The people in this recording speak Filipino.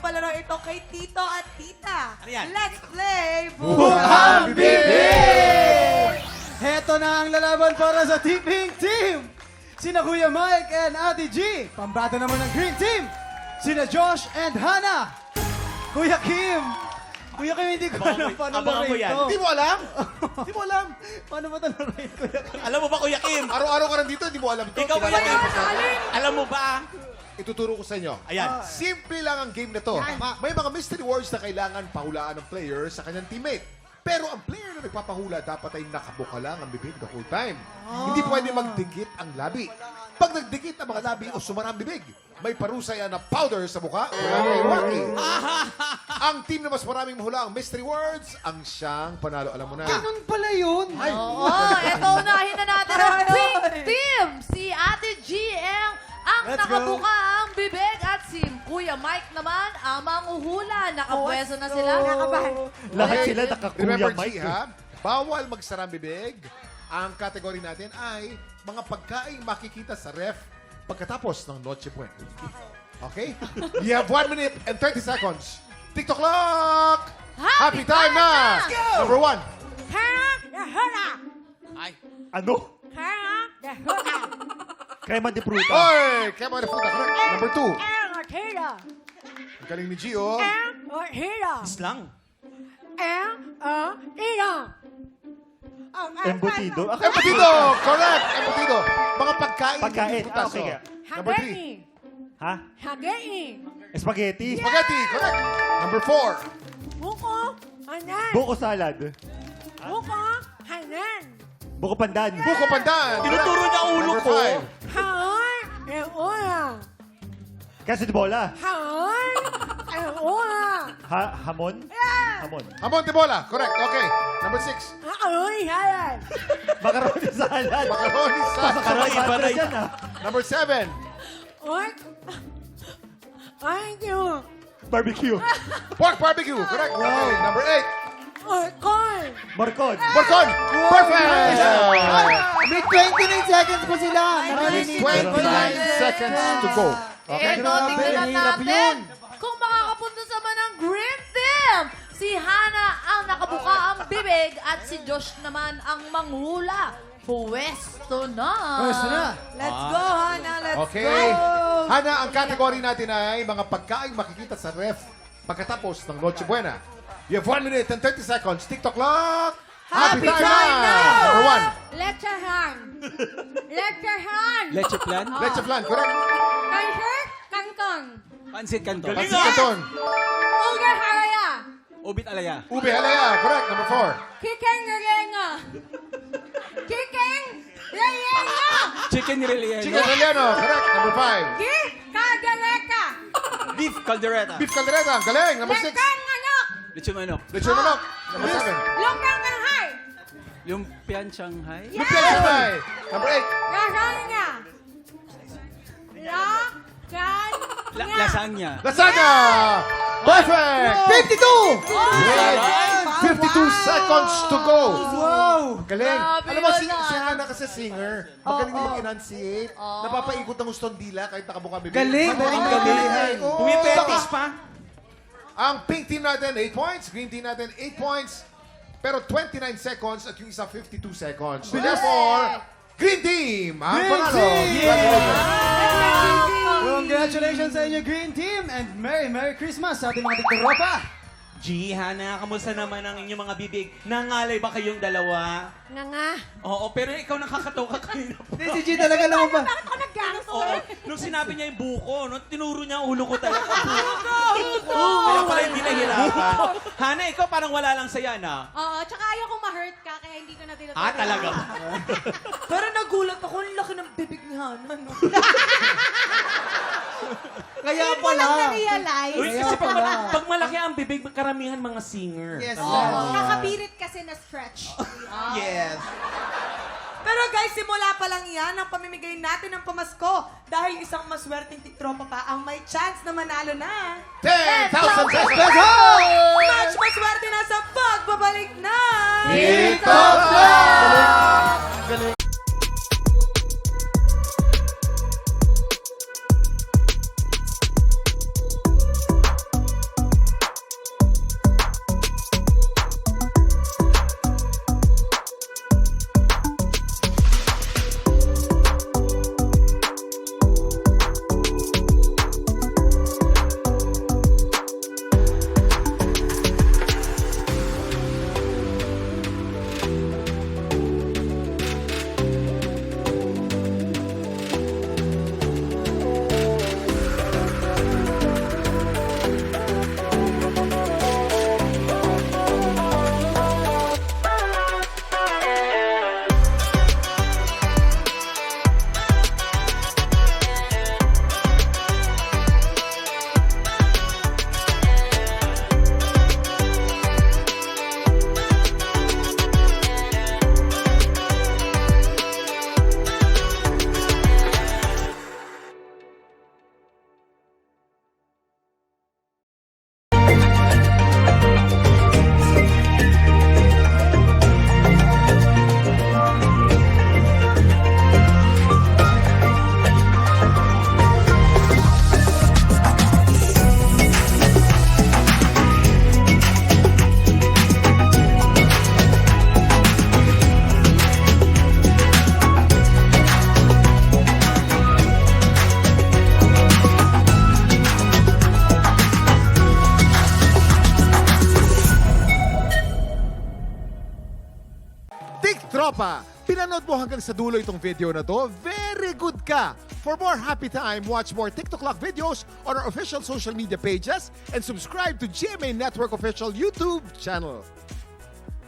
palaro ito kay Tito at Tita. Ano yan? Let's play Buhang Bibig! Heto na ang lalaban para sa Team Team. Sina Kuya Mike and Ate G. Pambata naman ng Green Team. Sina Josh and Hannah. Kuya Kim. Kuya Kim, hindi ko alam paano abangan mo laruin yan. to. Hindi mo alam? Hindi mo alam? Paano ba ito laruin, Kuya Kim? Alam mo ba, Kuya Kim? Araw-araw ka nandito, hindi mo alam ito. Ikaw, Kuya Kim. Alam mo ba? Ituturo ko sa inyo. Ayan. Simple lang ang game na to. May mga mystery words na kailangan pahulaan ng player sa kanyang teammate. Pero ang player na nagpapahula dapat ay nakabuka lang ang bibig the whole time. Hindi pwede magdikit ang labi. Pag nagdikit ang mga labi o sumara ang bibig, may parusa yan na powder sa mukha mula kay Rocky. Ang team na mas maraming mahula ang mystery words, ang siyang panalo. Alam mo na. Ganun pala yun. Ay, Oo, eto unahin na natin ang Pink Team. Si Ate G ang Let's nakabuka ang bibig at si Kuya Mike naman ang manguhula. Nakapwesto na sila. Lahat sila nakakuya Remember, Mike. G, ha? Bawal magsara ang bibig. Ang category natin ay mga pagkain makikita sa ref pagkatapos ng Noche Buena. Okay? You have 1 minute and 30 seconds. TikTok clock! Happy time na! Number 1. Ay. Ano? Crema de fruta. Oy! Kaya mga napunta. Correct. Number 2. Ang galing ni Gio. Islang. Embutido. Embutido! Correct! Embutido. Mga pagkain. Pagkain. Putaso. Sige. Number 3. Ha? Spaghetti. Spaghetti. Correct. Number 4. Buko salad. Buko pandan. Buko pandan. Tinuturo niya ang ulo Number ko. 5. Kasi de bola. Hamon? Hamon. Hamon de bola. Correct. Okay. Number 6. Macaroni salad. Macaroni salad. Parang iba na Dyan, ah. Number 7. Barbecue. Pork barbecue. Correct. Okay. Number 8. Morcon. Porcon. Perfect. May 29 seconds pa sila. With 29 seconds to go. Okay. Eto, tingnan Hirap natin yun. kung makakapunta sa man ng Green Team. Si Hannah ang nakabuka ang bibig at si Josh naman ang manghula. Pwesto na. Pwesto na. Let's go, Hannah. Let's Okay. go. Hana, ang category natin ay mga pagkain makikita sa ref pagkatapos ng Noche Buena. You have 1 minute and 30 seconds. TikTok clock. Happy time na! now! Number 1. Lechehan. Lechehan. Leche plan. Leche flan. Correct. Kanser. Kangkong. Pansit kanto. Pansit canton. Uga haraya. Ubit alaya. Ube halaya. Correct. Number 4. Kikeng relenga. Kikeng relenga. Chicken nirelieno. Chicken relleno. Correct. Number 5. Ki kadereka. Beef caldereta. Beef caldereta. Galing. Number 6. Lekang anak. Lechon manok. Lechon manok. Number 7. Lokang anghay. Lumpian Shanghai. Lumpia Shanghai. Number 8. Lasagna. Lasagna. Lasagna. Perfect. 52! With 52 seconds to go. Wow! Galing. Grabe Alam mo, si naman. Hannah kasi singer. Magaling din mag-enunciate. Napapaikot ng gustong dila kahit nakabuka bibig. Galing, Magaling galing. galing. Oo. Pumipetis pa. Ang pink team natin, 8 points. Green team natin, 8 points. Pero 29 seconds at yung isa 52 seconds. So therefore, Green team ang Green panalo. team! Congratulations. Congratulations sa inyo, Green Team! And Merry Christmas sa ating mga tiktropa! G, Hannah, kamusta naman ang inyong mga bibig? Nangalay ba kayong dalawa? Nga. Oo, pero ikaw nakakatoka kanina pa. Hindi, si G talaga naman ba? Bakit ako nagganto? Oo, nung sinabi niya yung buko, no, tinuro niya ang ulo ko talaga. Buko! Kaya pala hindi nahirapan. Hannah, ikaw parang wala lang saya na. Oo, tsaka ayaw kong ma-hurt ka, kaya hindi ko na tinutuloy. Ah, talaga? Pero nagulat ako. Ang laki ng bibig ni Hannah. No? Kaya Hindi mo lang pala! na-realize. Uy, kasi pag malaki ang bibig, karamihan mga singer. Yes, Nakabirit kasi na stretch. Yes. Pero guys, simula pa lang yan ang pamimigay natin ng pamasko dahil isang maswerteng tiktropa pa ang may chance na manalo na. 10,000 pesos. Let's go! Much maswerte na sa pagbabalik na! TikTok Vlog! tropa, pinanood mo hanggang sa dulo itong video na to, very good ka! For more happy time, watch more TikTok Lock videos on our official social media pages and subscribe to GMA Network official YouTube channel.